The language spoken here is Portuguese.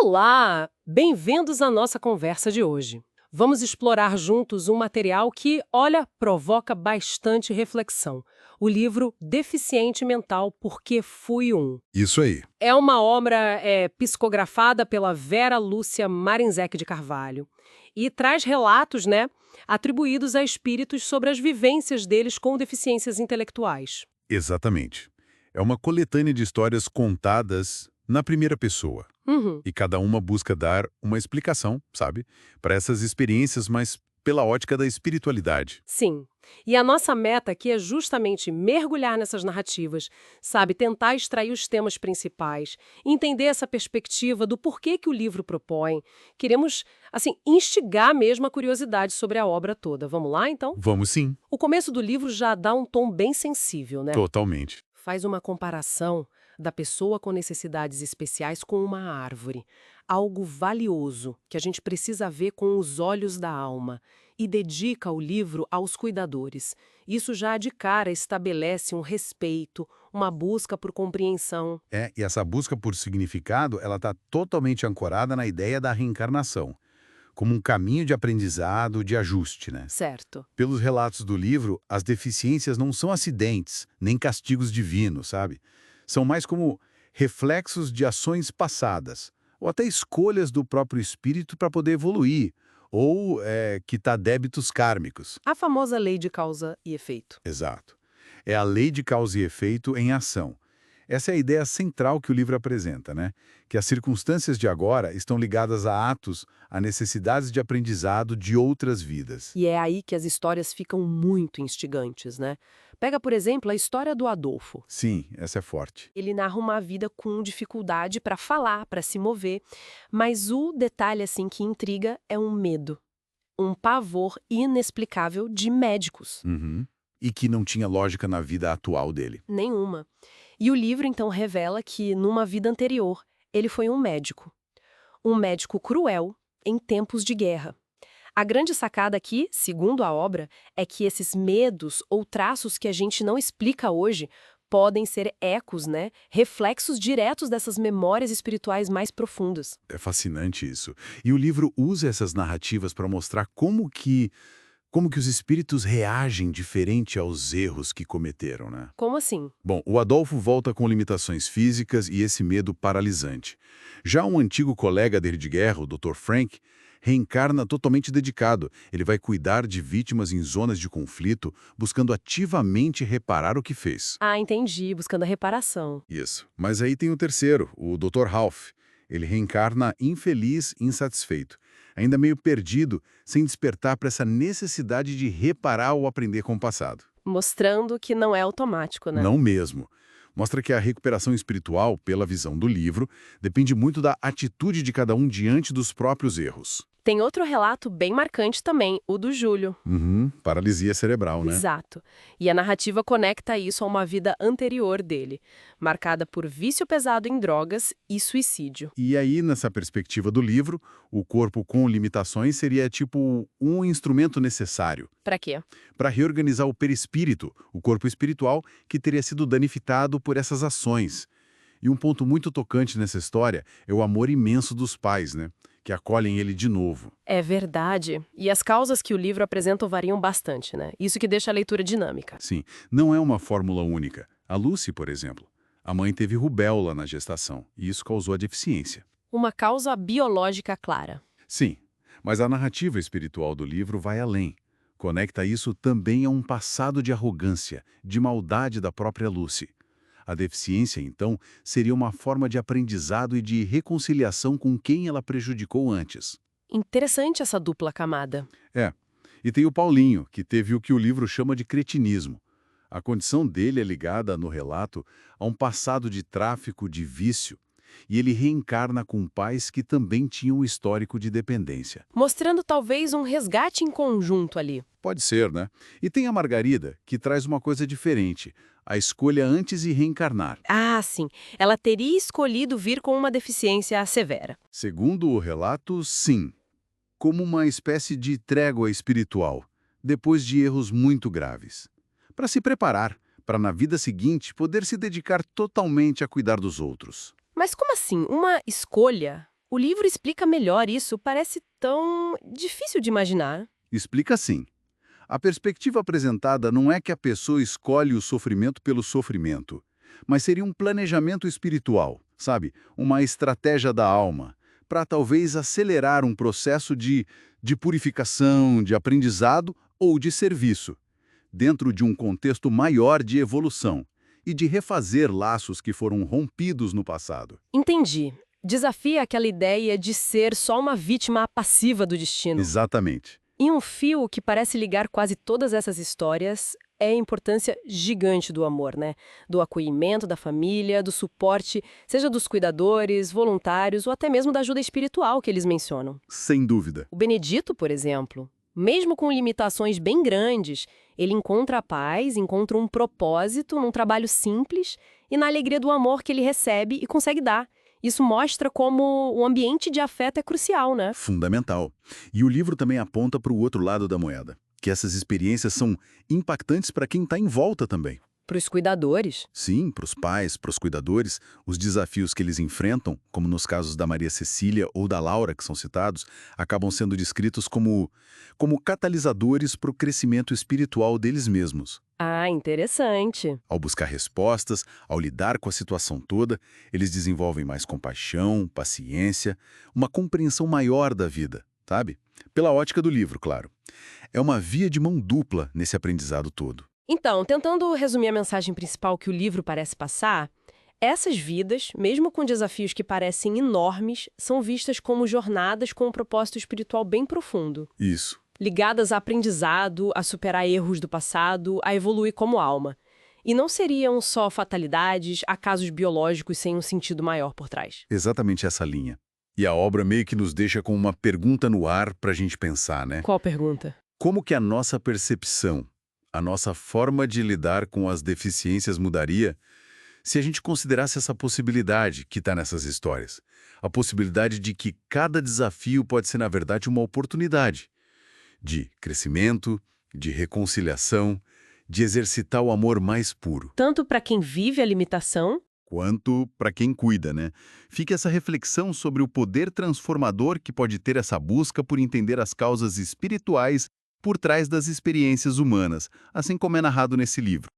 Olá! Bem-vindos à nossa conversa de hoje. Vamos explorar juntos um material que, olha, provoca bastante reflexão. O livro Deficiente Mental Porque Fui Um. Isso aí. É uma obra psicografada pela Vera Lúcia Marinzec de Carvalho e traz relatos, atribuídos a espíritos sobre as vivências deles com deficiências intelectuais. Exatamente. É uma coletânea de histórias contadas na primeira pessoa. Uhum. E cada uma busca dar uma explicação, sabe, para essas experiências, mas pela ótica da espiritualidade. Sim. E a nossa meta aqui é justamente mergulhar nessas narrativas, sabe? Tentar extrair os temas principais, entender essa perspectiva do porquê que o livro propõe. Queremos, assim, instigar mesmo a curiosidade sobre a obra toda. Vamos lá, então? Vamos sim. O começo do livro já dá um tom bem sensível, né? Totalmente. Faz uma comparação da pessoa com necessidades especiais com uma árvore, algo valioso que a gente precisa ver com os olhos da alma, e dedica o livro aos cuidadores. Isso já de cara estabelece um respeito, uma busca por compreensão. E essa busca por significado, ela está totalmente ancorada na ideia da reencarnação, como um caminho de aprendizado, de ajuste, né? Certo. Pelos relatos do livro, as deficiências não são acidentes, nem castigos divinos, sabe? São mais como reflexos de ações passadas, ou até escolhas do próprio espírito para poder evoluir, ou quitar débitos kármicos. A famosa lei de causa e efeito. Exato. É a lei de causa e efeito em ação. Essa é a ideia central que o livro apresenta, né? Que as circunstâncias de agora estão ligadas a atos, a necessidades de aprendizado de outras vidas. E é aí que as histórias ficam muito instigantes, né? Pega, por exemplo, a história do Adolfo. Sim, essa é forte. Ele narra uma vida com dificuldade para falar, para se mover, mas o detalhe assim que intriga é um medo, um pavor inexplicável de médicos. Uhum. E que não tinha lógica na vida atual dele. Nenhuma. E o livro então revela que numa vida anterior ele foi um médico cruel em tempos de guerra. A grande sacada aqui, segundo a obra, é que esses medos ou traços que a gente não explica hoje podem ser ecos, reflexos diretos dessas memórias espirituais mais profundas. É fascinante isso. E o livro usa essas narrativas para mostrar como que os espíritos reagem diferente aos erros que cometeram, né? Como assim? Bom, o Adolfo volta com limitações físicas e esse medo paralisante. Já um antigo colega dele de guerra, o Dr. Frank, reencarna totalmente dedicado. Ele vai cuidar de vítimas em zonas de conflito, buscando ativamente reparar o que fez. Ah, entendi, buscando a reparação. Isso. Mas aí tem o terceiro, o Dr. Ralph. Ele reencarna infeliz e insatisfeito, ainda meio perdido, sem despertar para essa necessidade de reparar ou aprender com o passado. Mostrando que não é automático, né? Não mesmo. Mostra que a recuperação espiritual, pela visão do livro, depende muito da atitude de cada um diante dos próprios erros. Tem outro relato bem marcante também, o do Júlio. Paralisia cerebral, né? Exato. E a narrativa conecta isso a uma vida anterior dele, marcada por vício pesado em drogas e suicídio. E aí, nessa perspectiva do livro, o corpo com limitações seria tipo um instrumento necessário Pra quê? para reorganizar o perispírito, o corpo espiritual, que teria sido danificado por essas ações. E um ponto muito tocante nessa história é o amor imenso dos pais, né? Que acolhem ele de novo. É verdade. E as causas que o livro apresenta variam bastante, né? Isso que deixa a leitura dinâmica. Sim, não é uma fórmula única. A Lucy, por exemplo, a mãe teve rubéola na gestação, e isso causou a deficiência. Uma causa biológica clara. Sim, mas a narrativa espiritual do livro vai além. Conecta isso também a um passado de arrogância, de maldade da própria Lucy. A deficiência, então, seria uma forma de aprendizado e de reconciliação com quem ela prejudicou antes. Interessante essa dupla camada. E tem o Paulinho, que teve o que o livro chama de cretinismo. A condição dele é ligada, no relato, a um passado de tráfico, de vício, e ele reencarna com pais que também tinham um histórico de dependência. Mostrando talvez um resgate em conjunto ali. Pode ser, né? E tem a Margarida, que traz uma coisa diferente, a escolha antes de reencarnar. Ah, sim. Ela teria escolhido vir com uma deficiência severa. Segundo o relato, sim. Como uma espécie de trégua espiritual, depois de erros muito graves. Para se preparar, para na vida seguinte poder se dedicar totalmente a cuidar dos outros. Mas como assim? Uma escolha? O livro explica melhor isso, parece tão difícil de imaginar. Explica assim. A perspectiva apresentada não é que a pessoa escolhe o sofrimento pelo sofrimento, mas seria um planejamento espiritual, sabe? Uma estratégia da alma, para talvez acelerar um processo de purificação, de aprendizado ou de serviço, dentro de um contexto maior de evolução e de refazer laços que foram rompidos no passado. Entendi. Desafia aquela ideia de ser só uma vítima passiva do destino. Exatamente. E um fio que parece ligar quase todas essas histórias é a importância gigante do amor, né? Do acolhimento da família, do suporte, seja dos cuidadores, voluntários ou até mesmo da ajuda espiritual que eles mencionam. Sem dúvida. O Benedito, por exemplo, mesmo com limitações bem grandes, ele encontra a paz, encontra um propósito num trabalho simples e na alegria do amor que ele recebe e consegue dar. Isso mostra como o ambiente de afeto é crucial, né? Fundamental. E o livro também aponta para o outro lado da moeda, que essas experiências são impactantes para quem está em volta também. Para os cuidadores. Sim, para os pais, para os cuidadores, os desafios que eles enfrentam, como nos casos da Maria Cecília ou da Laura, que são citados, acabam sendo descritos como catalisadores para o crescimento espiritual deles mesmos. Ah, interessante. Ao buscar respostas, ao lidar com a situação toda, eles desenvolvem mais compaixão, paciência, uma compreensão maior da vida, sabe? Pela ótica do livro, claro. É uma via de mão dupla nesse aprendizado todo. Então, tentando resumir a mensagem principal que o livro parece passar, essas vidas, mesmo com desafios que parecem enormes, são vistas como jornadas com um propósito espiritual bem profundo. Isso. Ligadas a aprendizado, a superar erros do passado, a evoluir como alma. E não seriam só fatalidades, acasos biológicos sem um sentido maior por trás. Exatamente essa linha. E a obra meio que nos deixa com uma pergunta no ar para a gente pensar, né? Qual pergunta? Como que a nossa percepção, a nossa forma de lidar com as deficiências mudaria se a gente considerasse essa possibilidade que está nessas histórias? A possibilidade de que cada desafio pode ser, na verdade, uma oportunidade de crescimento, de reconciliação, de exercitar o amor mais puro. Tanto para quem vive a limitação, Quanto para quem cuida, né? Fica essa reflexão sobre o poder transformador que pode ter essa busca por entender as causas espirituais por trás das experiências humanas, assim como é narrado nesse livro.